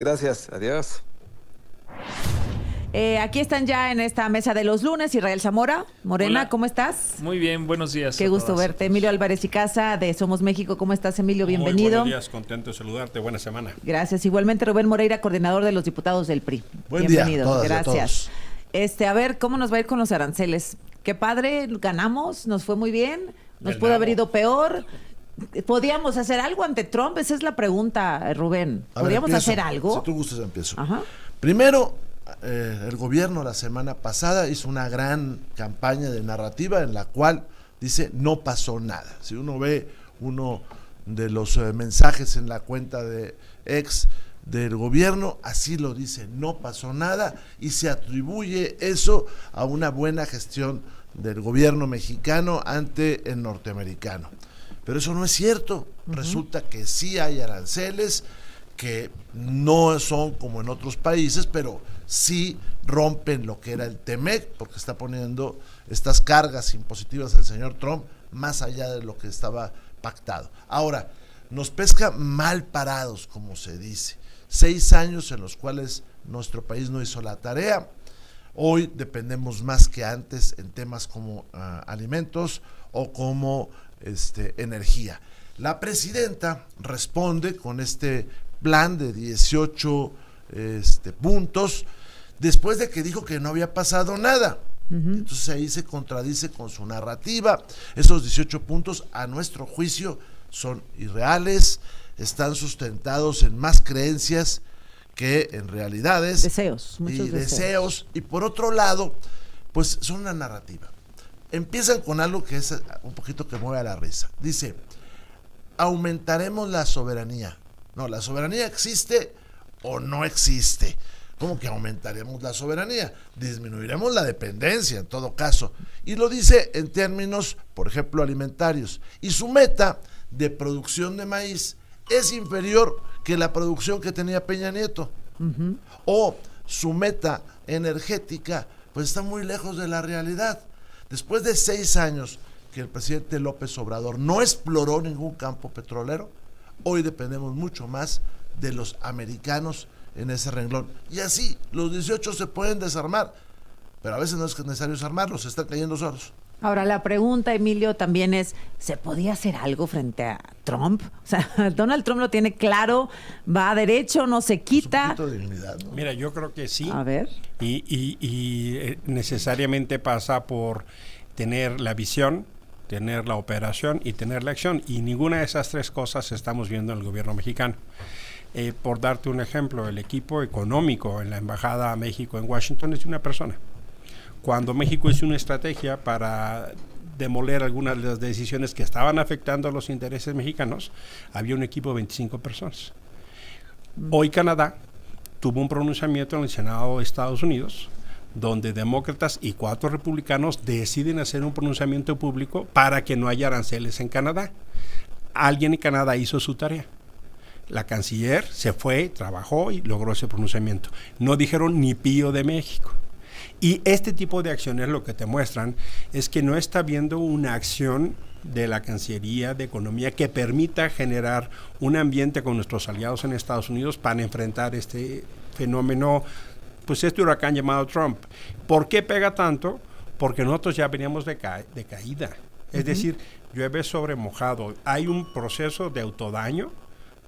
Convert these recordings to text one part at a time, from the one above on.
Gracias, adiós. Aquí están ya en esta mesa de los lunes Israel Zamora. Morena, Hola. ¿cómo estás? Muy bien, buenos días. Qué a gusto todas, a verte. todos. Emilio Álvarez y Casa de Somos México. ¿Cómo estás, Emilio? Muy Bienvenido. buenos días, contento de saludarte, buena semana. Gracias. Igualmente, Rubén Moreira, coordinador de los diputados del PRI. Buen día a Bienvenido. todas y a Gracias. todos. A ver, ¿cómo nos va a ir con los aranceles? Qué padre, ganamos, nos fue muy bien, nos Del pudo haber nabo. ido peor. ¿Podíamos hacer algo ante Trump? Esa es la pregunta, Rubén. A ver, ¿Podíamos empiezo. hacer algo? Si tú gustas, empiezo. Ajá. Primero, el gobierno la semana pasada hizo una gran campaña de narrativa en la cual dice no pasó nada. Si uno ve uno de los mensajes en la cuenta de ex del gobierno, así lo dice, no pasó nada, y se atribuye eso a una buena gestión del gobierno mexicano ante el norteamericano. Pero eso no es cierto. Resulta que sí hay aranceles que no son como en otros países, pero sí rompen lo que era el TEMEC, porque está poniendo estas cargas impositivas al señor Trump más allá de lo que estaba pactado. Ahora, nos pesca mal parados, como se dice. 6 años en los cuales nuestro país no hizo la tarea. Hoy dependemos más que antes en temas como alimentos o como energía. La presidenta responde con este plan de 18 puntos después de que dijo que no había pasado nada. Entonces ahí se contradice con su narrativa. Esos 18 puntos, a nuestro juicio, son irreales, están sustentados en más creencias que en realidades. Deseos, muchos y deseos. Y por otro lado, pues son una narrativa. Empiezan con algo que es un poquito que mueve a la risa. Dice, aumentaremos la soberanía. No, la soberanía existe o no existe. ¿Cómo que aumentaremos la soberanía? Disminuiremos la dependencia en todo caso. Y lo dice en términos, por ejemplo, alimentarios. Y su meta de producción de maíz es inferior que la producción que tenía Peña Nieto. O su meta energética, pues está muy lejos de la realidad. Después de 6 años que el presidente López Obrador no exploró ningún campo petrolero, hoy dependemos mucho más de los americanos en ese renglón. Y así, los 18 se pueden desarmar, pero a veces no es necesario desarmarlos, se están cayendo solos. Ahora, la pregunta, Emilio, también es, ¿se podía hacer algo frente a Trump? O sea, Donald Trump lo tiene claro, va a derecho, no se quita. Un poquito de dignidad, ¿no? Mira, yo creo que sí. A ver. Y necesariamente pasa por tener la visión, tener la operación y tener la acción. Y ninguna de esas tres cosas estamos viendo en el gobierno mexicano. Por darte un ejemplo, el equipo económico en la Embajada a México en Washington es de una persona. Cuando México hizo una estrategia para demoler algunas de las decisiones que estaban afectando a los intereses mexicanos, había un equipo de 25 personas. Hoy Canadá tuvo un pronunciamiento en el Senado de Estados Unidos, donde demócratas y 4 republicanos deciden hacer un pronunciamiento público para que no haya aranceles en Canadá. Alguien en Canadá hizo su tarea. La canciller se fue, trabajó y logró ese pronunciamiento. No dijeron ni pío de México. Y este tipo de acciones lo que te muestran es que no está habiendo una acción de la Cancillería de Economía que permita generar un ambiente con nuestros aliados en Estados Unidos para enfrentar este fenómeno, pues este huracán llamado Trump. ¿Por qué pega tanto? Porque nosotros ya veníamos de caída. Es decir, llueve sobre mojado. Hay un proceso de autodaño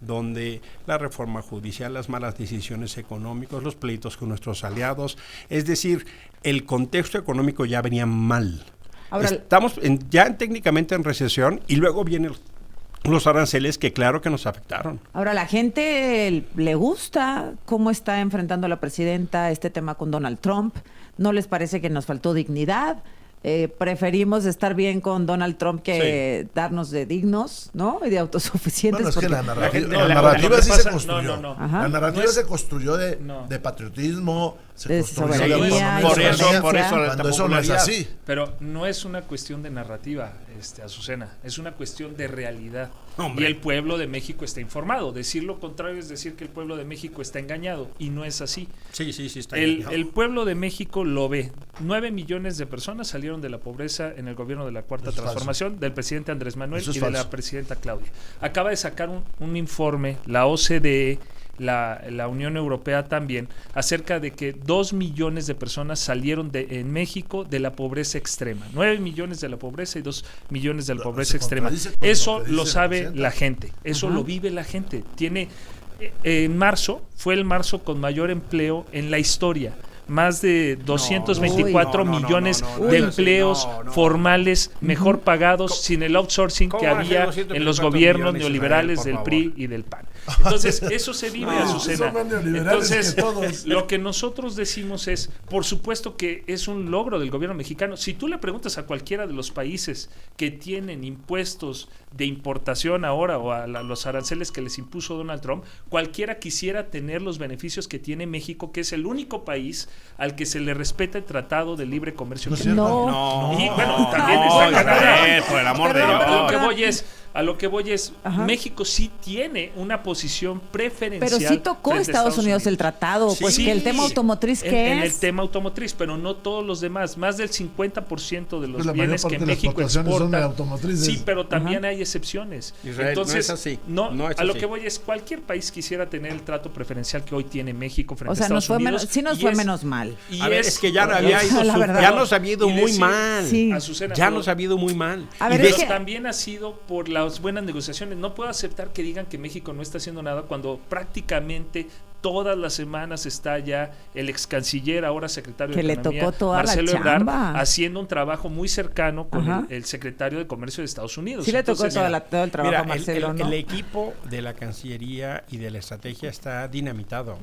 donde la reforma judicial, las malas decisiones económicas, los pleitos con nuestros aliados, es decir, el contexto económico ya venía mal. Ahora, estamos ya técnicamente en recesión y luego vienen los aranceles que claro que nos afectaron. Ahora, la gente le gusta cómo está enfrentando la presidenta este tema con Donald Trump. ¿No les parece que nos faltó dignidad? Preferimos estar bien con Donald Trump que darnos de dignos, ¿no? Y de autosuficientes. Bueno, es que la la narrativa sí pasa, se construyó. no. La narrativa se construyó de patriotismo, se De construyó de soberanía, autonomía. por eso cuando eso no es así. Pero no es una cuestión de narrativa, Azucena, es una cuestión de realidad. Hombre. Y el pueblo de México está informado. Decir lo contrario es decir que el pueblo de México está engañado, y no es así. Sí, está El pueblo de México lo ve. 9 millones de personas salieron de la pobreza en el gobierno de la Cuarta Transformación del presidente Andrés Manuel y de la presidenta Claudia. Acaba de sacar un informe la OCDE la Unión Europea también, acerca de que 2 millones de personas salieron en México de la pobreza extrema. 9 millones de la pobreza y 2 millones de la pobreza extrema. Eso lo sabe la gente, eso lo vive la gente. En marzo, fue el marzo con mayor empleo en la historia. Más de 224 millones de empleos formales mejor pagados sin el outsourcing que había en los gobiernos neoliberales del PRI y del PAN. Entonces, eso se vive, Azucena. Entonces, lo que nosotros decimos es, por supuesto que es un logro del gobierno mexicano. Si tú le preguntas a cualquiera de los países que tienen impuestos de importación ahora o a los aranceles que les impuso Donald Trump, cualquiera quisiera tener los beneficios que tiene México, que es el único país al que se le respeta el Tratado de Libre Comercio. No. Y bueno, también está Canadá. Por el amor de Dios. A lo que voy es, México sí tiene una posición preferencial. Pero sí tocó Estados Unidos el tratado, pues sí, que el tema automotriz, en el tema automotriz, pero no todos los demás. Más del 50% de los bienes que México exporta. Sí, pero también hay excepciones. Israel, entonces, no es así. No es a lo que voy es, cualquier país quisiera tener el trato preferencial que hoy tiene México frente a Estados Unidos. Sí nos fue menos mal. A ver, es que ya nos había ido muy mal. Sí. Azucena, ya nos había ido muy mal. Pero también ha sido por las buenas negociaciones. No puedo aceptar que digan que México no está haciendo nada cuando prácticamente todas las semanas está ya el ex canciller, ahora secretario de Economía, Marcelo Ebrard, haciendo un trabajo muy cercano con el secretario de Comercio de Estados Unidos. Sí, entonces, le tocó todo el trabajo a Marcelo, ¿no? El equipo de la Cancillería y de la estrategia está dinamitado.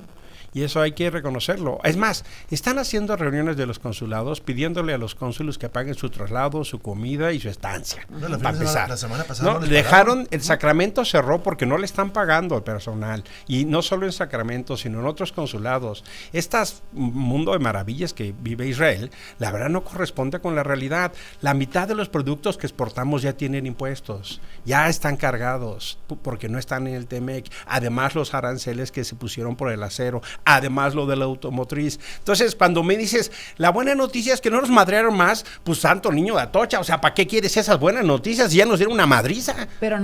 Y eso hay que reconocerlo. Es más, están haciendo reuniones de los consulados pidiéndole a los cónsules que paguen su traslado, su comida y su estancia. La semana pasada dejaron, el Sacramento cerró porque no le están pagando al personal. Y no solo en Sacramento, sino en otros consulados. Este mundo de maravillas que vive Israel, la verdad no corresponde con la realidad. La mitad de los productos que exportamos ya tienen impuestos, ya están cargados porque no están en el TEMEC. Además, los aranceles que se pusieron por el acero. Además lo de la automotriz. Entonces, cuando me dices, la buena noticia es que no nos madrearon más, pues santo niño de Atocha, o sea, ¿para qué quieres esas buenas noticias? Ya nos dieron una madriza. Pero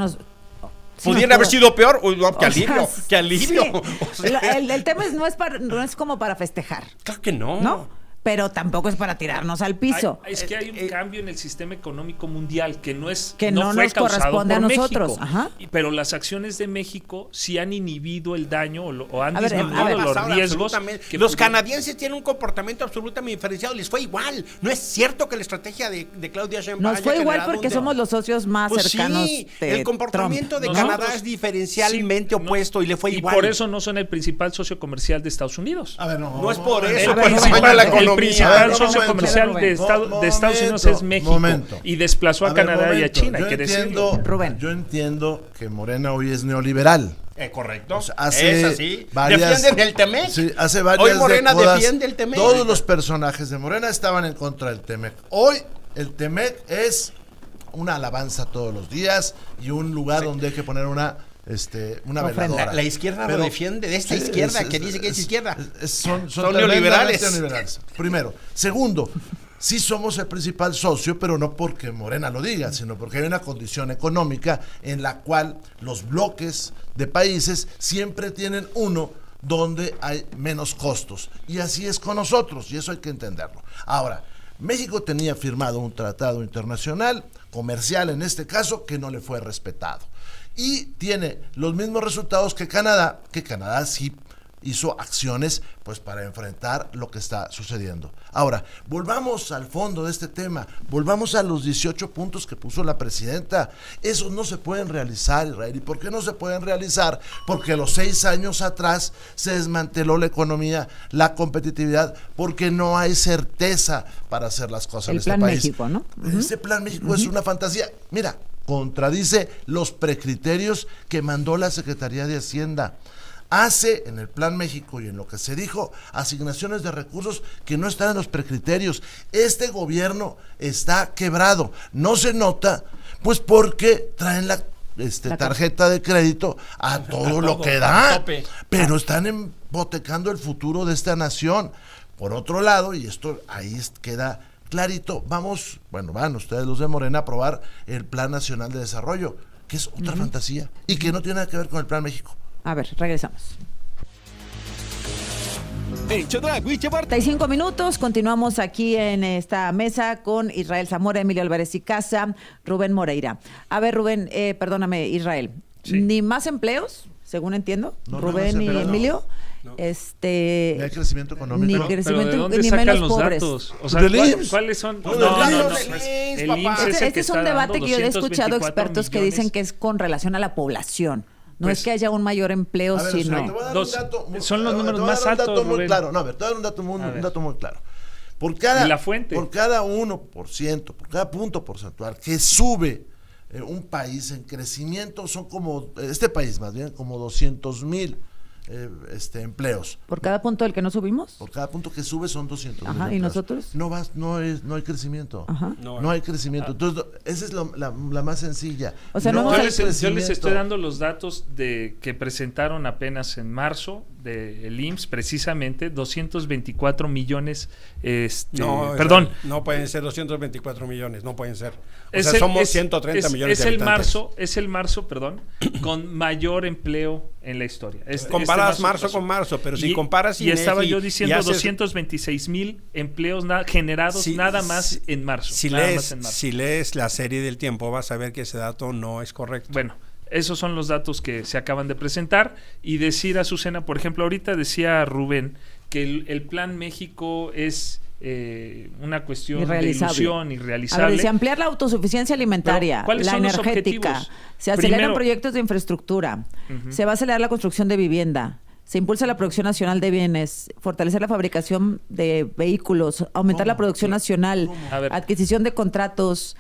¿Pudiera haber sido peor? Uy, no, qué alivio, qué alivio. Sí. O sea, el tema no es como para festejar. Claro que no. ¿No? Pero tampoco es para tirarnos al piso. Es que hay un cambio en el sistema económico mundial que no fue nos corresponde a nosotros. Pero las acciones de México sí han inhibido el daño o han disminuido los riesgos. Los canadienses tienen un comportamiento absolutamente diferenciado. Les fue igual. No es cierto que la estrategia de Claudia Sheinbaum nos fue igual porque somos los socios más cercanos de el comportamiento Trump, de Canadá es diferencialmente opuesto y le fue igual. Y por eso no son el principal socio comercial de Estados Unidos. A ver, no es por eso. El principal socio comercial de Estados Unidos es México y desplazó a Canadá y a China. Yo entiendo que Morena hoy es neoliberal. Correcto. O sea, es así. ¿Defienden el TEMEC? Sí, hace varias hoy Morena décadas, defiende el TEMEC. Todos los personajes de Morena estaban en contra del TEMEC. Hoy el TEMEC es una alabanza todos los días y un lugar donde hay que poner una veladora. La izquierda lo defiende, de esta izquierda que dice que es izquierda. Son neoliberales. Primero. Segundo, sí somos el principal socio, pero no porque Morena lo diga, sino porque hay una condición económica en la cual los bloques de países siempre tienen uno donde hay menos costos. Y así es con nosotros, y eso hay que entenderlo. Ahora, México tenía firmado un tratado internacional, comercial en este caso, que no le fue respetado. Y tiene los mismos resultados que Canadá sí hizo acciones pues para enfrentar lo que está sucediendo. Ahora, volvamos al fondo de este tema, volvamos a los 18 puntos que puso la presidenta. Esos no se pueden realizar, Israel. ¿Y por qué no se pueden realizar? Porque los 6 años atrás se desmanteló la economía, la competitividad, porque no hay certeza para hacer las cosas en este país. El Plan México, ¿no? Ese Plan México es una fantasía. Mira, contradice los precriterios que mandó la Secretaría de Hacienda. Hace en el Plan México y en lo que se dijo asignaciones de recursos que no están en los precriterios. Este gobierno está quebrado. No se nota, pues porque traen la tarjeta de crédito a todo lo que da, pero están hipotecando el futuro de esta nación. Por otro lado, y esto ahí queda clarito, van ustedes los de Morena a aprobar el Plan Nacional de Desarrollo, que es otra fantasía y que no tiene nada que ver con el Plan México. A ver, regresamos. en Chedraui, Chebar. 35 minutos, continuamos aquí en esta mesa con Israel Zamora, Emilio Álvarez y Casa, Rubén Moreira. A ver, Rubén, perdóname, Israel, Sí. ¿ni más empleos, según entiendo? No, Rubén y Emilio. Ni hay crecimiento económico. Ni ¿no? crecimiento, ¿de dónde ni sacan menos los pobres. datos? O sea, Del IMSS. ¿cuáles son? No, del IMSS. El IMSS es el Este que es un está debate dando que yo he escuchado 224 expertos que dicen que es con relación a la población. No Pues, es que haya un mayor empleo, A ver, sino... te voy a dar Dos. un dato muy- Son los te voy a números dar más un dato altos, muy Rubén. claro. No, a ver, te voy a dar un dato muy claro. Por cada, ¿Y la fuente? Por cada 1%, por cada punto porcentual que sube un país en crecimiento, son como, este país más bien, como 200,000 empleos. ¿Por cada punto del que no subimos? Por cada punto que sube son 200,000 Ajá, ¿y empleos. nosotros? No hay crecimiento. Ajá. No hay crecimiento. Entonces, esa es la más sencilla. O sea, no Yo hemos- hay les estoy crecimiento. dando los datos de que presentaron apenas en marzo del IMSS, precisamente 224 millones. Perdón, No pueden ser 224 millones, no pueden ser. O Es sea, el- somos es- 130 es- millones es de el habitantes. es el marzo, perdón, con mayor empleo en la historia. Comparas marzo pasó. con marzo, pero si Y- comparas y estaba INEGI yo diciendo y haces- 226,000 empleos generados Si- nada más si- en marzo. Si nada lees, más en marzo. si lees la serie del tiempo, vas a ver que ese dato no es correcto. Bueno, esos son los datos que se acaban de presentar. Y decir, Azucena, por ejemplo, ahorita decía Rubén que el Plan México es una cuestión de Irrealizable. ilusión, A ver, irrealizable. dice ampliar la autosuficiencia alimentaria, Pero, ¿cuáles la son los energética, objetivos? se aceleran Primero- proyectos de infraestructura, se va a acelerar la construcción de vivienda, se impulsa la producción nacional de bienes, fortalecer la fabricación de vehículos, aumentar la producción nacional, A ver. adquisición de contratos,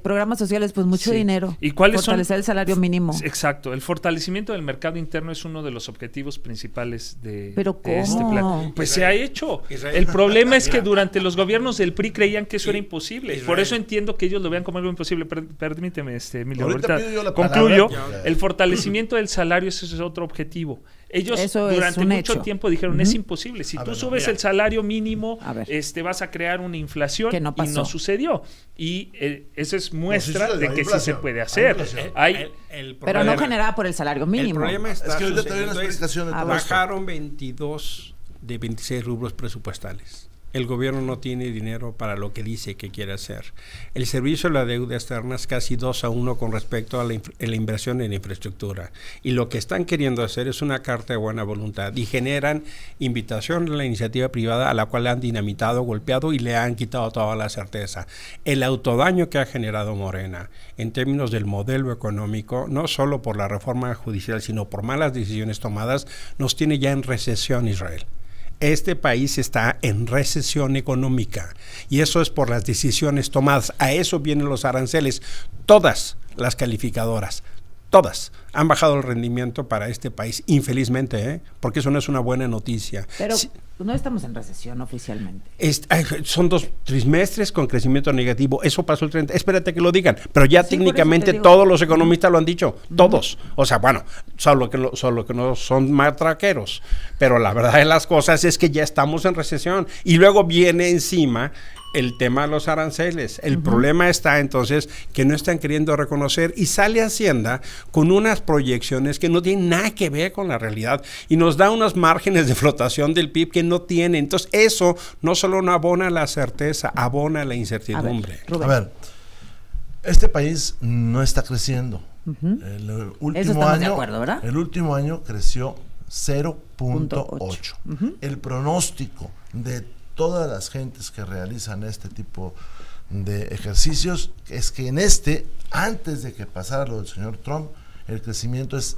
programas sociales, pues mucho Sí. dinero. ¿Y cuáles son? Fortalecer el salario mínimo. Exacto. El fortalecimiento del mercado interno es uno de los objetivos principales de, ¿Pero de este cómo? plan. Pues se ha hecho. Israel. El problema es que durante los gobiernos del PRI creían que eso era imposible. Israel. Por eso entiendo que ellos lo vean como algo imposible. Permíteme, Emilio. Ahorita Ahorita pido yo la concluyo. palabra. El fortalecimiento del salario, ese es otro objetivo. Ellos Eso es durante un mucho hecho. tiempo dijeron, es imposible. Si A tú ver, subes mira. el salario mínimo, A ver. vas a crear una inflación Que no y pasó. no sucedió. Y eso es muestra sucedió, de hay que sí se inflación, puede hay hacer. inflación. Hay, Pero no problema- generada por el salario El mínimo. problema está Es que ahorita te doy una sucediendo es- explicación de Ah, todo esto. bajaron 22 de 26 rubros presupuestales. El gobierno no tiene dinero para lo que dice que quiere hacer. El servicio de la deuda externa es casi 2-1 con respecto a la inversión en infraestructura. Y lo que están queriendo hacer es una carta de buena voluntad y generan invitación a la iniciativa privada a la cual han dinamitado, golpeado y le han quitado toda la certeza. El autodaño que ha generado Morena en términos del modelo económico, no solo por la reforma judicial, sino por malas decisiones tomadas, nos tiene ya en recesión, Israel. Este país está en recesión económica y eso es por las decisiones tomadas. A eso vienen los aranceles. Todas las calificadoras, todas han bajado el rendimiento para este país, infelizmente, porque eso no es una buena noticia. Pero Sí, no estamos en recesión oficialmente. son 2 trimestres con crecimiento negativo. Eso pasó el 30. Espérate que lo digan. Pero ya Sí, por técnicamente eso te digo. todos los economistas lo han dicho. Todos. O sea, bueno, solo que no son matraqueros. Pero la verdad de las cosas es que ya estamos en recesión. Y luego viene encima el tema de los aranceles. El problema está entonces que no están queriendo reconocer y sale Hacienda con unas proyecciones que no tienen nada que ver con la realidad y nos da unos márgenes de flotación del PIB que no tiene. Entonces eso no solo no abona la certeza, abona la incertidumbre. Rubén. A ver, este país no está creciendo. El último estamos de año, acuerdo, ¿verdad? El último año creció 0.8. El pronóstico de todas las gentes que realizan este tipo de ejercicios es que antes de que pasara lo del señor Trump, el crecimiento es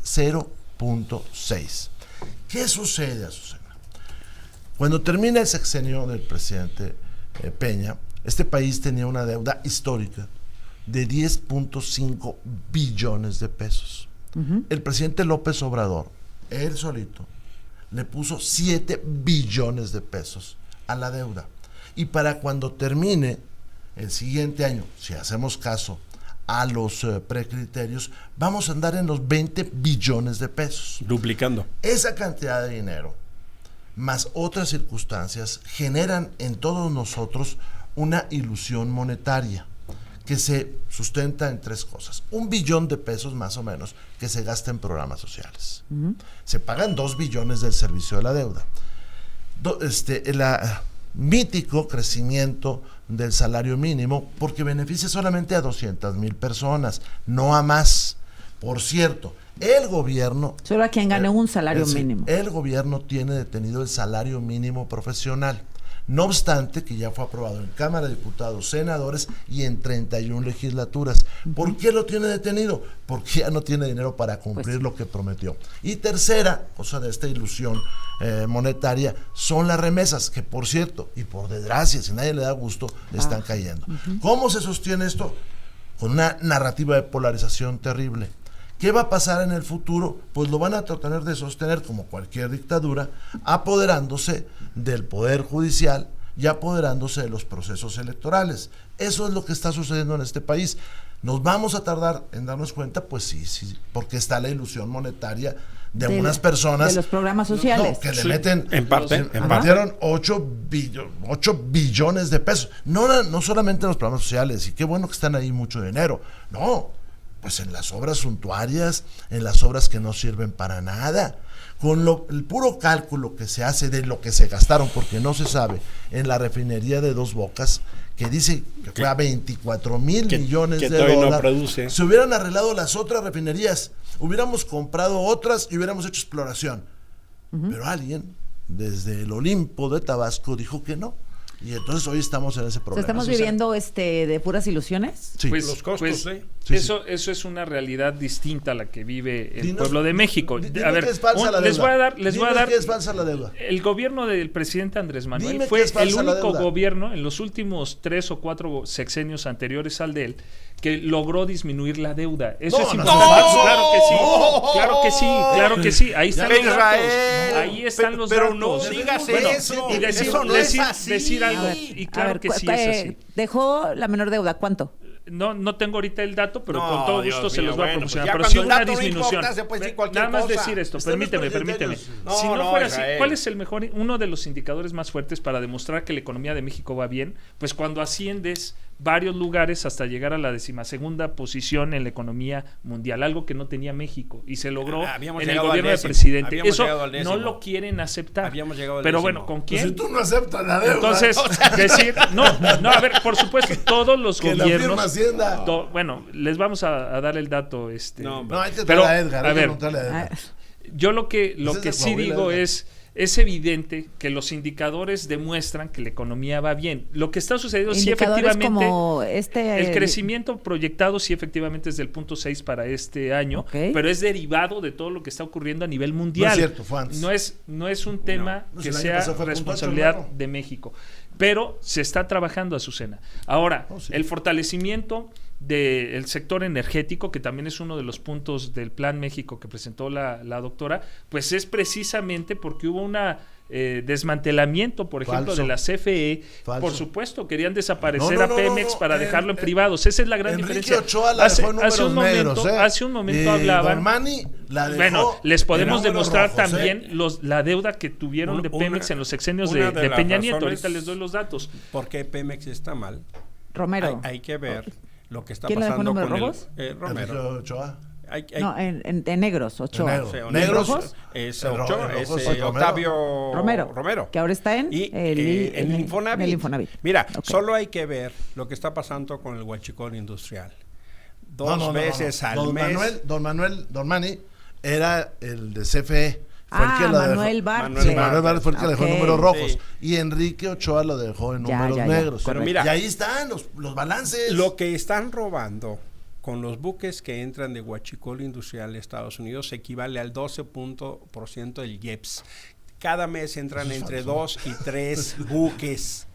0.6. ¿Qué sucede, Azucena? Cuando termina el sexenio del presidente Peña, este país tenía una deuda histórica de 10.5 billones de pesos. El presidente López Obrador, él solito, le puso 7 billones de pesos a la deuda. Y para cuando termine el siguiente año, si hacemos caso a los precriterios, vamos a andar en los 20 billones de pesos. Duplicando. Esa cantidad de dinero, más otras circunstancias, generan en todos nosotros una ilusión monetaria que se sustenta en 3 cosas. 1 billón de pesos más o menos que se gasta en programas sociales. Se pagan 2 billones del servicio de la deuda. el mítico crecimiento del salario mínimo, porque beneficia solamente a 200,000 personas, no a más. Por cierto, el gobierno... Solo a quien gane un salario mínimo. El gobierno tiene detenido el salario mínimo profesional. No obstante, que ya fue aprobado en Cámara de Diputados, senadores y en 31 legislaturas. ¿Por qué lo tiene detenido? Porque ya no tiene dinero para cumplir lo que prometió. Y tercera, cosa de esta ilusión monetaria, son las remesas, que por cierto, y por desgracia, si nadie le da gusto, están cayendo. ¿Cómo se sostiene esto? Con una narrativa de polarización terrible. ¿Qué va a pasar en el futuro? Pues lo van a tratar de sostener como cualquier dictadura, apoderándose del poder judicial y apoderándose de los procesos electorales. Eso es lo que está sucediendo en este país. ¿Nos vamos a tardar en darnos cuenta? Pues sí, porque está la ilusión monetaria de unas personas... De los programas sociales. Que le meten... En parte. Metieron 8 billones de pesos. No solamente en los programas sociales, y qué bueno que están ahí mucho dinero. No, pues en las obras suntuarias, en las obras que no sirven para nada. Con el puro cálculo que se hace de lo que se gastaron, porque no se sabe, en la refinería de Dos Bocas, que dice que fue a 24,000 millones de dólares. No produce. Se hubieran arreglado las otras refinerías, hubiéramos comprado otras y hubiéramos hecho exploración. Pero alguien, desde el Olimpo de Tabasco, dijo que no. Y entonces hoy estamos en ese problema. ¿Estamos viviendo de puras ilusiones? Sí. Pues, los costos, eso es una realidad distinta a la que vive el pueblo de México. Dime A ver, que es falsa la les voy a dar, que es falsa la deuda. El gobierno del presidente Andrés Manuel Dime fue que es falsa el la único deuda. gobierno en los últimos 3 o 4 sexenios anteriores al de él que logró disminuir la deuda. Eso es importante. Claro que sí. Ahí están los datos. Ahí están los datos. Pero no digas eso. Y Eso no es así. decir algo. Y claro que sí es así. Dejó la menor deuda, ¿cuánto? No tengo ahorita el dato, pero No, con todo Dios gusto se mío, los voy a bueno, proporcionar. pues pero sí ya una cuando el dato no disminución. importa, se puede decir cualquier Nada más cosa. decir esto, Estamos permíteme. perdiendo. Si no fuera así, Israel. ¿cuál es el mejor, uno de los indicadores más fuertes para demostrar que la economía de México va bien? Pues cuando asciendes varios lugares hasta llegar a la 12ª posición en la economía mundial, algo que no tenía México y se logró Habíamos en el llegado al gobierno del décimo. presidente. Habíamos Eso llegado al décimo. no lo quieren aceptar. Habíamos llegado al Pero décimo. bueno, ¿con quién? Pues si tú no aceptas la deuda. Entonces, decir, no, a ver, por supuesto, todos los que la gobiernos. firma Hacienda. Bueno, les vamos a dar el dato. No, hay que pero, traer a Edgar. a ver, preguntarle a Edgar. yo lo que Ese es sí Coahuila, digo Edgar. es evidente que los indicadores demuestran que la economía va bien. Lo que está sucediendo sí Indicadores efectivamente como el crecimiento proyectado sí efectivamente es del 0.6 para este año, Ok. pero es derivado de todo lo que está ocurriendo a nivel mundial. No es cierto, fue antes. No es un tema No, que si el año sea pasado fue 0.8, responsabilidad hermano. de México, pero se está trabajando, Azucena. Ahora, Oh, sí. el fortalecimiento del sector energético, que también es uno de los puntos del Plan México que presentó la doctora, pues es precisamente porque hubo una desmantelamiento, por ejemplo, Falso. de la CFE. Falso. Por supuesto, querían desaparecer No, no, a Pemex no. para dejarlo en privados. Esa es la gran Enrique diferencia. Ochoa la dejó en números negros, Hace un momento hablaban. Dormani la dejó Bueno, les podemos en números demostrar rojos, también la deuda que tuvieron de Pemex en los sexenios una de de las Peña Nieto. razones Ahorita les doy los datos. ¿Por qué Pemex está mal? Romero. Hay que ver lo que está ¿Quién le dejó pasando números con rojos? Romero. Enrique Ochoa. No, en negros, Ochoa. En negro. O sea, Negros. ¿Rojos? Es El Ochoa, rojo es es Romero. Octavio Romero. Que ahora está en Y, el Infonavit. en el Infonavit. Mira, Ok. solo hay que ver lo que está pasando con el huachicol industrial. Dos No. veces al Don mes. Don Mani era el de CFE. Manuel Bartlett. Sí, Manuel Bartlett fue el que dejó en Ok. números rojos. Sí. Y Enrique Ochoa lo dejó en Ya, números ya. negros. Pero mira, y ahí están los balances. Lo que están robando con los buques que entran de huachicol industrial de Estados Unidos equivale al 12% del IEPS. Cada mes entran entre 2 y 3 buques.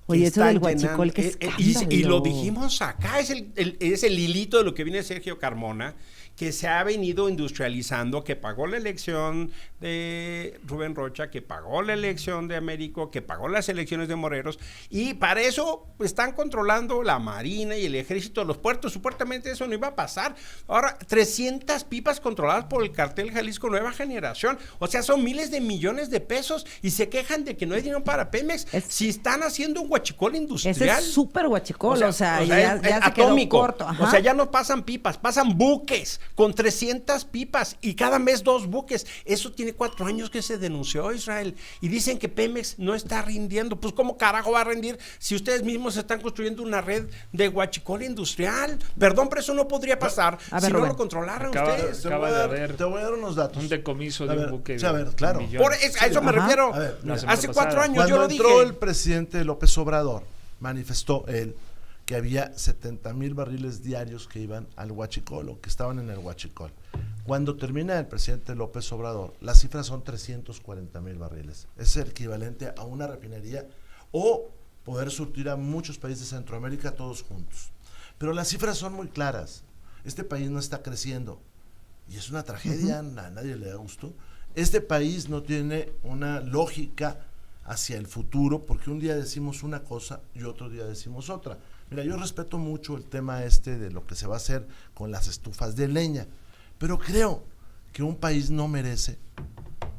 Oye, que eso del están huachicol, qué y lo escándalo. dijimos acá, es el hilito de lo que viene Sergio Carmona, que se ha venido industrializando, que pagó la elección de Rubén Rocha, que pagó la elección de Américo, que pagó las elecciones de Morelos, y para eso están controlando la Marina y el Ejército, los puertos. Supuestamente eso no iba a pasar. Ahora, 300 pipas controladas por el cartel Jalisco Nueva Generación. O sea, son miles de millones de pesos y se quejan de que no hay dinero para Pemex. Si están haciendo un huachicol industrial. Ese es súper huachicol, o sea, es ya se quedó atómico. corto. Ajá. O sea, ya no pasan pipas, pasan buques con 300 pipas y cada mes 2 buques. Eso tiene Hace 4 años que se denunció, Israel, y dicen que Pemex no está rindiendo. Pues ¿cómo carajo va a rendir si ustedes mismos están construyendo una red de huachicol industrial? Perdón, pero eso no podría pasar si no lo controlaran ustedes. Te voy a dar unos datos. Un decomiso de un buque. Claro. A eso me refiero. Hace 4 años yo lo dije. Cuando entró el presidente López Obrador, manifestó él que había 70,000 barriles diarios que iban al huachicol o que estaban en el huachicol. Cuando termina el presidente López Obrador, las cifras son 340,000 barriles. Es el equivalente a una refinería o poder surtir a muchos países de Centroamérica todos juntos. Pero las cifras son muy claras. Este país no está creciendo y es una tragedia, a nadie le da gusto. Este país no tiene una lógica hacia el futuro, porque un día decimos una cosa y otro día decimos otra. Mira, yo respeto mucho el tema de lo que se va a hacer con las estufas de leña, pero creo que un país no merece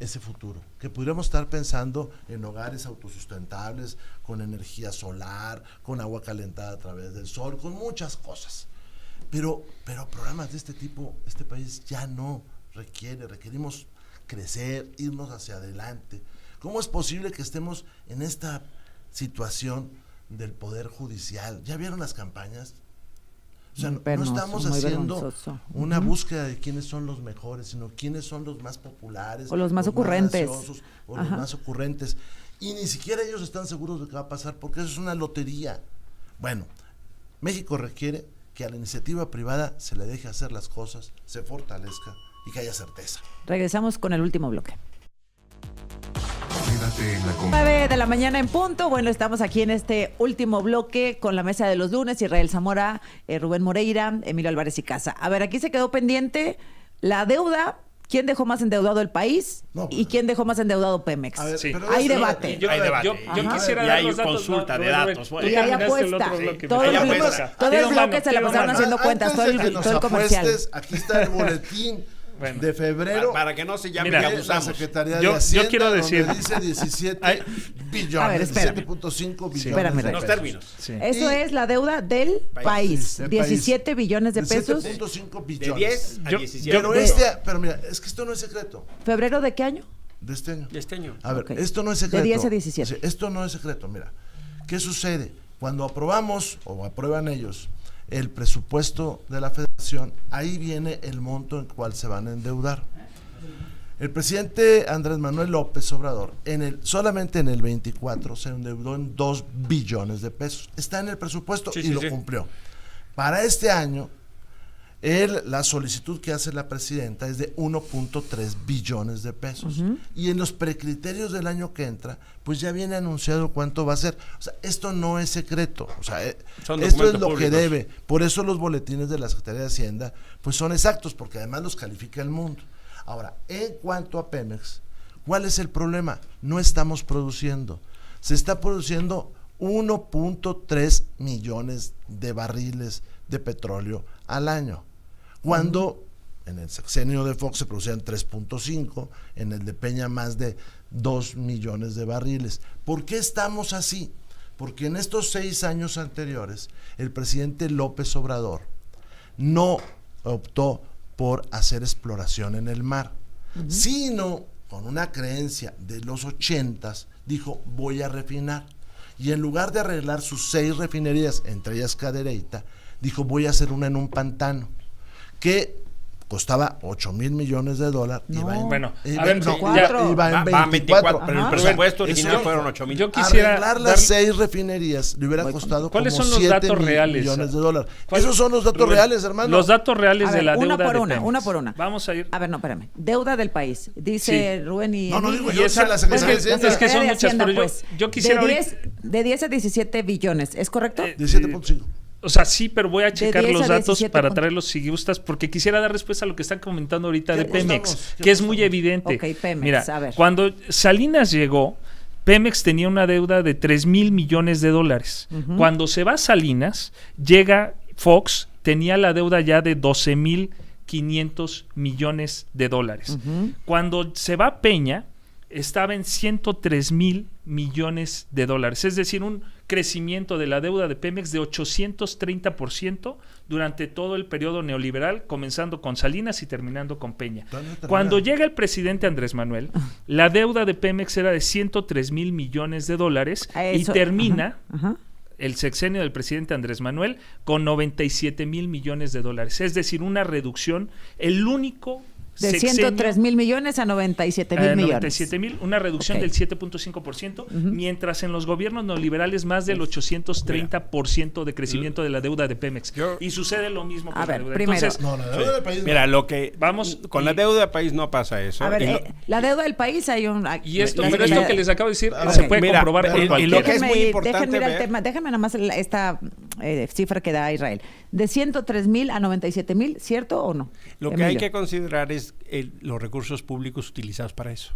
ese futuro, que podríamos estar pensando en hogares autosustentables, con energía solar, con agua calentada a través del sol, con muchas cosas. Pero programas de este tipo, este país ya no requerimos crecer, irnos hacia adelante. ¿Cómo es posible que estemos en esta situación del Poder Judicial? ¿Ya vieron las campañas? O sea, no estamos haciendo una búsqueda de quiénes son los mejores, sino quiénes son los más populares. O los más ocurrentes. O los más ocurrentes. Y ni siquiera ellos están seguros de qué va a pasar, porque eso es una lotería. Bueno, México requiere que a la iniciativa privada se le deje hacer las cosas, se fortalezca y que haya certeza. Regresamos con el último bloque. 9 de la mañana en punto. Bueno, estamos aquí en este último bloque con la mesa de los lunes. Israel Zamora, Rubén Moreira, Emilio Álvarez y Casa. A ver, aquí se quedó pendiente la deuda. ¿Quién dejó más endeudado el país? ¿Y quién dejó más endeudado Pemex? A ver, sí. Hay debate. Yo quisiera dar los datos. Consulta de datos. Y hay apuesta. Todo el bloque se la pasaron haciendo cuentas. Todo el comercial. Aquí está el boletín. Bueno, de febrero, para que no se llame que abusamos. La Secretaría de Hacienda, yo quiero decir, dice 17 billones, 17.5 billones de los términos. Sí. Eso es la deuda del país. 17 billones de pesos. 17.5 billones. De 10 a 17. Pero mira, es que esto no es secreto. ¿Febrero de qué año? De este año. De este año. A ver, esto no es secreto. De 10 a 17. Esto no es secreto, mira. ¿Qué sucede? Cuando aprobamos o aprueban ellos el presupuesto de la Federación, ahí viene el monto en el cual se van a endeudar. El presidente Andrés Manuel López Obrador, solamente en el 24 se endeudó en 2 billones de pesos. Está en el presupuesto y lo cumplió. Para este año, la solicitud que hace la presidenta es de 1.3 billones de pesos. Y en los precriterios del año que entra, pues ya viene anunciado cuánto va a ser. O sea, esto no es secreto. O sea, esto es lo públicos que debe. Por eso los boletines de la Secretaría de Hacienda, pues son exactos, porque además los califica el mundo. Ahora, en cuanto a Pemex, ¿cuál es el problema? No estamos produciendo. Se está produciendo 1.3 millones de barriles de petróleo al año. Cuando en el sexenio de Fox se producían 3.5, en el de Peña más de 2 millones de barriles. ¿Por qué estamos así? Porque en estos 6 años anteriores, el presidente López Obrador no optó por hacer exploración en el mar, sino con una creencia de los 80s, dijo, voy a refinar. Y en lugar de arreglar sus 6 refinerías, entre ellas Cadereyta, dijo, voy a hacer una en un pantano, que costaba $8,000 millones. Iba en 24, pero el presupuesto original fueron 8,000. Yo quisiera arreglar las 6 refinerías, le hubiera costado como $7 millones. Esos son los datos reales, hermano. Los datos reales de la deuda una por una. Vamos a ir. A ver, no, espérame. Deuda del país. Dice Rubén y... No digo yo, la Secretaría de Hacienda. Es que son muchas, pero yo quisiera... De 10 a 17 billones, ¿es correcto? 17.5. O sea, sí, pero voy a checar los datos 17, para traerlos si gustas, porque quisiera dar respuesta a lo que están comentando ahorita de Pemex, que es muy evidente. Ok, Pemex, mira, a ver. Cuando Salinas llegó, Pemex tenía una deuda de $3,000 millones. Cuando se va Salinas, llega Fox, tenía la deuda ya de $12,500 millones. Cuando se va Peña, estaba en $103,000 millones. Es decir, un crecimiento de la deuda de Pemex de 830% durante todo el periodo neoliberal, comenzando con Salinas y terminando con Peña. Cuando llega el presidente Andrés Manuel, la deuda de Pemex era de 103,000 millones de dólares y termina el sexenio del presidente Andrés Manuel con 97,000 millones de dólares. Es decir, una reducción, el único de sexenio, 103,000 millones a 97,000 millones. 97,000, una reducción del 7.5%, mientras en los gobiernos neoliberales más del 830% de crecimiento de la deuda de Pemex. Y sucede lo mismo con la deuda. Primero, Entonces, No, la deuda del país no. Mira, lo que vamos con la deuda del país no pasa eso. a ver, la deuda del país hay un... Y esto, la- pero la- esto que les acabo de decir A se ver, puede mira, comprobar por y lo cualquiera. que es muy importante déjenme ir al ver- tema, déjenme nada más esta cifra que da Israel. De 103,000 a 97,000, ¿cierto o no? Lo que hay Emilio. que considerar es los recursos públicos utilizados para eso.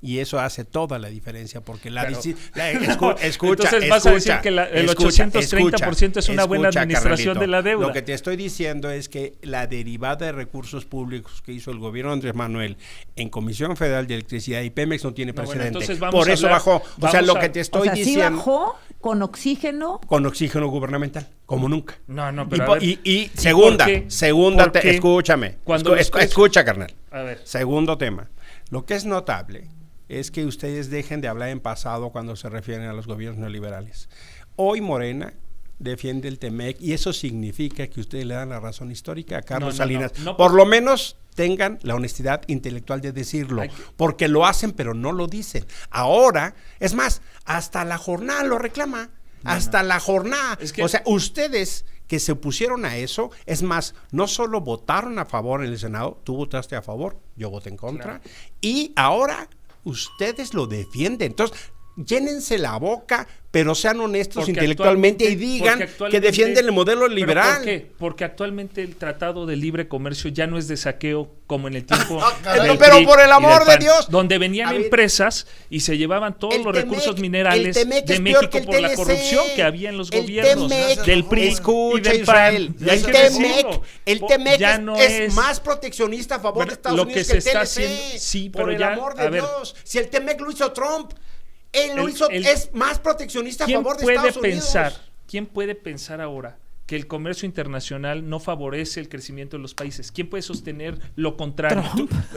Y eso hace toda la diferencia, porque Claro. escucha, Entonces vas a decir que el 830% es una buena administración Carnalito. de la deuda. Lo que te estoy diciendo es que la derivada de recursos públicos que hizo el gobierno de Andrés Manuel en Comisión Federal de Electricidad y Pemex no tiene No, bueno, precedente. entonces vamos Por a eso hablar- bajó. O sea, vamos lo a- que te estoy sí diciendo bajó con oxígeno. con oxígeno gubernamental, como nunca. No, Y, pero a po- ver, y segunda, ¿por qué? segunda, ¿Por qué? escúchame. Cuando los precios- Escucha, carnal. a ver, Segundo tema. Lo que es notable es que ustedes dejen de hablar en pasado cuando se refieren a los gobiernos neoliberales. Hoy Morena defiende el TEMEC y eso significa que ustedes le dan la razón histórica a Carlos No, Salinas. no, Por lo menos tengan la honestidad intelectual de decirlo, Hay que- porque lo hacen pero no lo dicen. Ahora, es más, hasta la jornada lo reclama. La jornada. Es que- O sea, ustedes que se opusieron a eso, es más, no solo votaron a favor en el Senado, tú votaste a favor, yo voté en contra, Claro. y ahora ustedes lo defienden. Entonces, llénense la boca, pero sean honestos Porque intelectualmente y actualmente- digan porque que actualmente- defienden el modelo ¿pero liberal. ¿Por qué? Porque actualmente el Tratado de Libre Comercio ya no es de saqueo como en el tiempo caray. del Pero PRI por el y amor del de PAN, Dios. donde venían A ver, empresas y se llevaban todos el los TEMEC, recursos minerales el TEMEC de es peor México que el por la TLC. corrupción que había en los El gobiernos TEMEC, del PRI y escucha, del Israel, PAN. Y hay el que TEMEC, decirlo. el TEMEC Ya es, no es más proteccionista a favor Bueno, de Estados lo Unidos que que el se está TLC. haciendo- sí, por pero el ya, amor a de ver. Dios. Si el TEMEC lo hizo Trump, él lo hizo, el- es más proteccionista a ¿Quién favor de puede Estados pensar? Unidos. ¿Quién puede pensar ahora que el comercio internacional no favorece el crecimiento de los países? ¿Quién puede sostener lo contrario?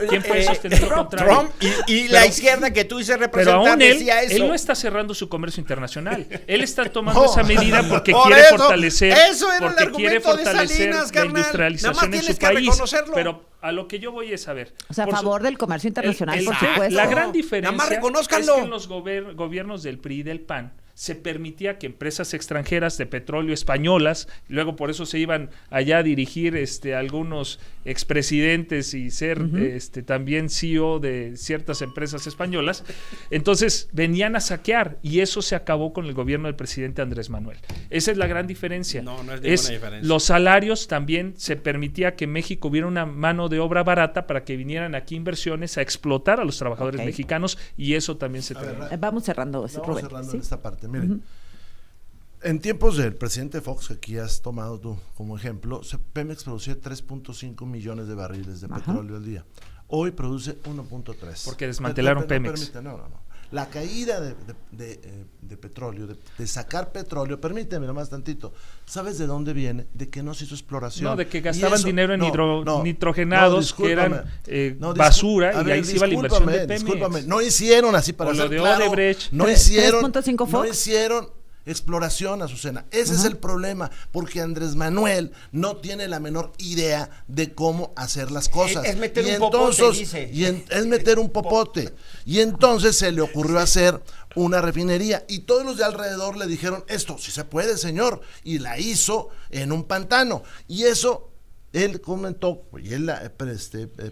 ¿Quién puede sostener lo contrario? Trump y la Pero- izquierda que tú dices Pero representar aún él, decía eso. él no está cerrando su comercio internacional. Él está tomando No. esa medida porque Por quiere eso, fortalecer, eso era el porque quiere argumento de fortalecer Salinas, la carnal. Nada industrialización más en tienes su que país. reconocerlo. Pero a lo que yo voy es a ver. O sea, a por su- favor del comercio internacional, por Exacto. supuesto. La gran Nada diferencia más es reconózcanlo. que en los gobiernos del PRI y del PAN se permitía que empresas extranjeras de petróleo españolas, y luego por eso se iban allá a dirigir algunos expresidentes y ser también CEO de ciertas empresas españolas, entonces venían a saquear y eso se acabó con el gobierno del presidente Andrés Manuel. Esa es la gran diferencia. No, no es ninguna diferencia. Los salarios también se permitía que México hubiera una mano de obra barata para que vinieran aquí inversiones a explotar a los trabajadores Ok. mexicanos y eso también se terminó. Vamos cerrando ese Vamos Rubén, cerrando ¿sí? en esta parte. Miren, en tiempos del presidente Fox, que aquí has tomado tú como ejemplo, Pemex producía 3.5 millones de barriles de Ajá. petróleo al día. Hoy produce 1.3. Porque desmantelaron Pero Pemex. no. La caída de petróleo, de sacar petróleo, permíteme nomás tantito. ¿Sabes de dónde viene? De que no se hizo exploración. No, de que Y gastaban eso- dinero en no, nitrogenados que eran discúlpame. basura A y ver, ahí se iba la inversión de Pemex. discúlpame. No hicieron así para O lo ser de claro, Odebrecht. no hicieron 3.5 no Fox. hicieron exploración, Azucena. Ese es el problema, porque Andrés Manuel no tiene la menor idea de cómo hacer las cosas. Es meter Y un popote, entonces- dice. es meter un popote. Y entonces se le ocurrió hacer una refinería y todos los de alrededor le dijeron, esto sí se puede, señor, y la hizo en un pantano. Y eso él comentó, y él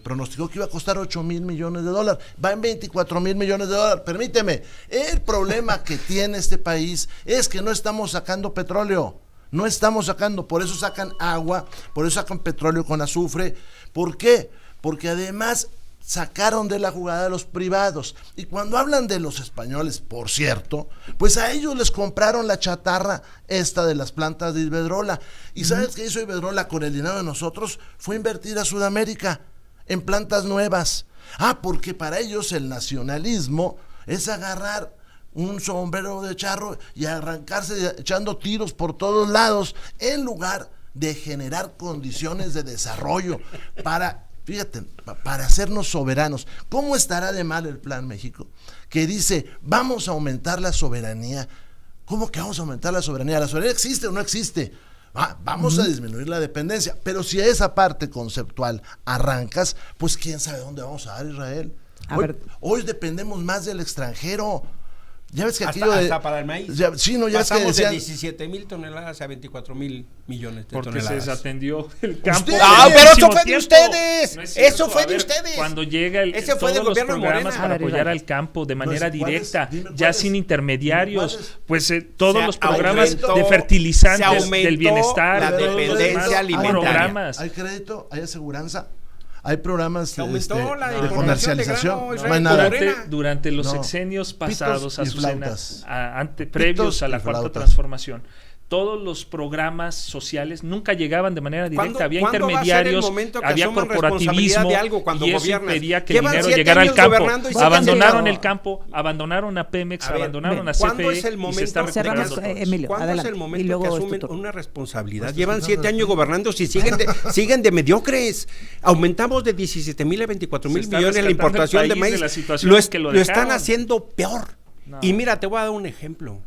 pronosticó que iba a costar 8,000 millones de dólares, va en 24,000 millones de dólares. Permíteme, el problema que tiene este país es que no estamos sacando petróleo, no estamos sacando, por eso sacan agua, por eso sacan petróleo con azufre. ¿Por qué? Porque además sacaron de la jugada a los privados. Y cuando hablan de los españoles, por cierto, pues a ellos les compraron la chatarra esta de las plantas de Iberdrola. ¿Y sabes qué hizo Iberdrola con el dinero de nosotros? Fue invertir a Sudamérica en plantas nuevas. Porque para ellos el nacionalismo es agarrar un sombrero de charro y arrancarse echando tiros por todos lados, en lugar de generar condiciones de desarrollo para, fíjate, para hacernos soberanos. ¿Cómo estará de mal el Plan México? Que dice, vamos a aumentar la soberanía. ¿Cómo que vamos a aumentar la soberanía? ¿La soberanía existe o no existe? Vamos a disminuir la dependencia. Pero si a esa parte conceptual arrancas, pues quién sabe dónde vamos a dar, Israel. Hoy dependemos más del extranjero. Ya ves que hasta para el maíz. Sí, no, ya pasamos es que decían, de 17,000 toneladas a 24,000 millones de porque toneladas. se desatendió el campo. Pero eso fue de ustedes. Eso fue de ustedes. Cuando llega ese fue todos del los gobierno programas Morena. para apoyar al campo de manera directa, ya cuáles, sin intermediarios, pues todos Se los programas aumentó, de fertilizantes, se aumentó del bienestar, la todos los dependencia demás alimentaria. programas. hay crédito, hay aseguranza, hay programas Se aumentó la de importación comercialización. de grano, No hay nada. Durante los No. sexenios Pitos pasados, y Azucena, flautas. previos a la y cuarta flautas. transformación, todos los programas sociales nunca llegaban de manera directa, había intermediarios, había corporativismo, de algo cuando y eso gobiernas? impedía que el Llevan dinero 7 llegara al años campo. gobernando y se Abandonaron han el campo, abandonaron a Pemex, A ver, abandonaron a ¿cuándo CFE es el y momento? se está recuperando Cerramos, todo eso. Emilio, ¿Cuándo adelante. es el Y momento luego que es tu asumen turno. una responsabilidad? Pues Llevan estoy 7 dando años gobernando y siguen de mediocres. Aumentamos de 17,000 a 24,000 Se está millones la rescatando el importación de país maíz. de la situación Lo que lo están dejaron. haciendo peor. No. Y mira, te voy a dar un ejemplo.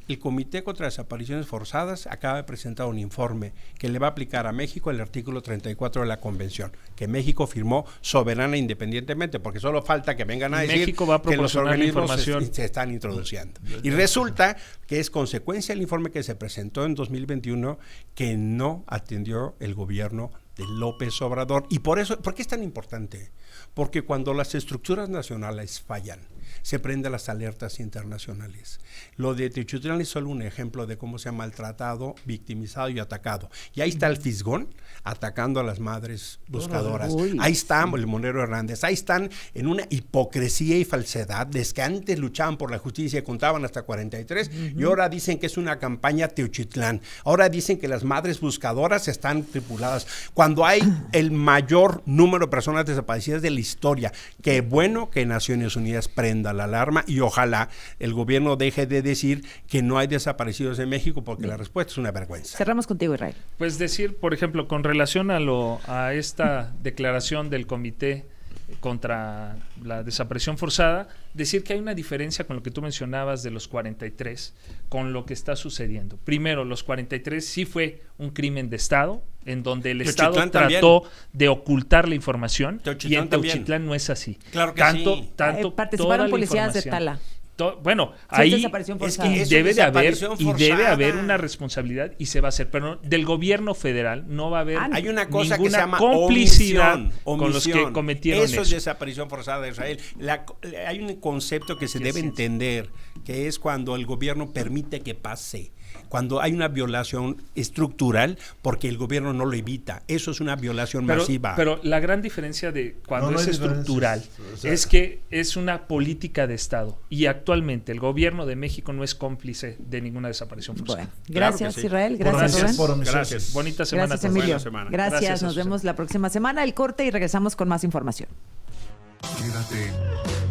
El Comité contra Desapariciones Forzadas acaba de presentar un informe que le va a aplicar a México el artículo 34 de la Convención, que México firmó soberana e independientemente, porque solo falta que vengan a decir México va a que los proporcionar la organismos información. se están introduciendo. Y resulta que es consecuencia del informe que se presentó en 2021 que no atendió el gobierno de López Obrador. Y por eso, ¿por qué es tan importante? Porque cuando las estructuras nacionales fallan, se prenden las alertas internacionales. Lo de Teochitlán es solo un ejemplo de cómo se ha maltratado, victimizado y atacado. Y ahí está el Fisgón atacando a las madres buscadoras. Uy, ahí está el Monero Hernández. Ahí están en una hipocresía y falsedad. Desde que antes luchaban por la justicia y contaban hasta 43, y ahora dicen que es una campaña Teochitlán. Ahora dicen que las madres buscadoras están tripuladas. Cuando hay el mayor número de personas desaparecidas de la historia. Qué bueno que Naciones Unidas prenda la alarma y ojalá el gobierno deje de decir que no hay desaparecidos en México, porque la respuesta es una vergüenza. Cerramos contigo, Israel. Pues decir, por ejemplo, con relación a esta declaración del Comité contra la desaparición forzada, decir que hay una diferencia con lo que tú mencionabas de los 43, con lo que está sucediendo. Primero, los 43 sí fue un crimen de Estado, en donde el Estado trató de ocultar la información, y en Teochitlán no es así. Claro que sí. Participaron policías de Tala. Bueno, Sí, ahí desaparición forzada. y Eso debe es de haber desaparición una responsabilidad y se va a hacer, pero del gobierno federal no va a haber Hay una cosa que se ninguna llama complicidad omisión. con los que cometieron eso. Es desaparición forzada de Israel. Hay un concepto que se debe entender, que es cuando el gobierno permite que pase. Cuando hay una violación estructural porque el gobierno no lo evita. Eso es una violación masiva. Pero la gran diferencia de cuando No es hay estructural diferencias. O sea, es que es una política de Estado, y actualmente el gobierno de México no es cómplice de ninguna desaparición forzada. Bueno, Claro gracias, que sí. Gracias, Por Rubén. omisión, por omisión. Gracias. Bonita semana. Gracias, a todos. Emilio. Buena semana. Gracias, Gracias, nos Azucena. vemos la próxima semana. El corte y regresamos con más información. Quédate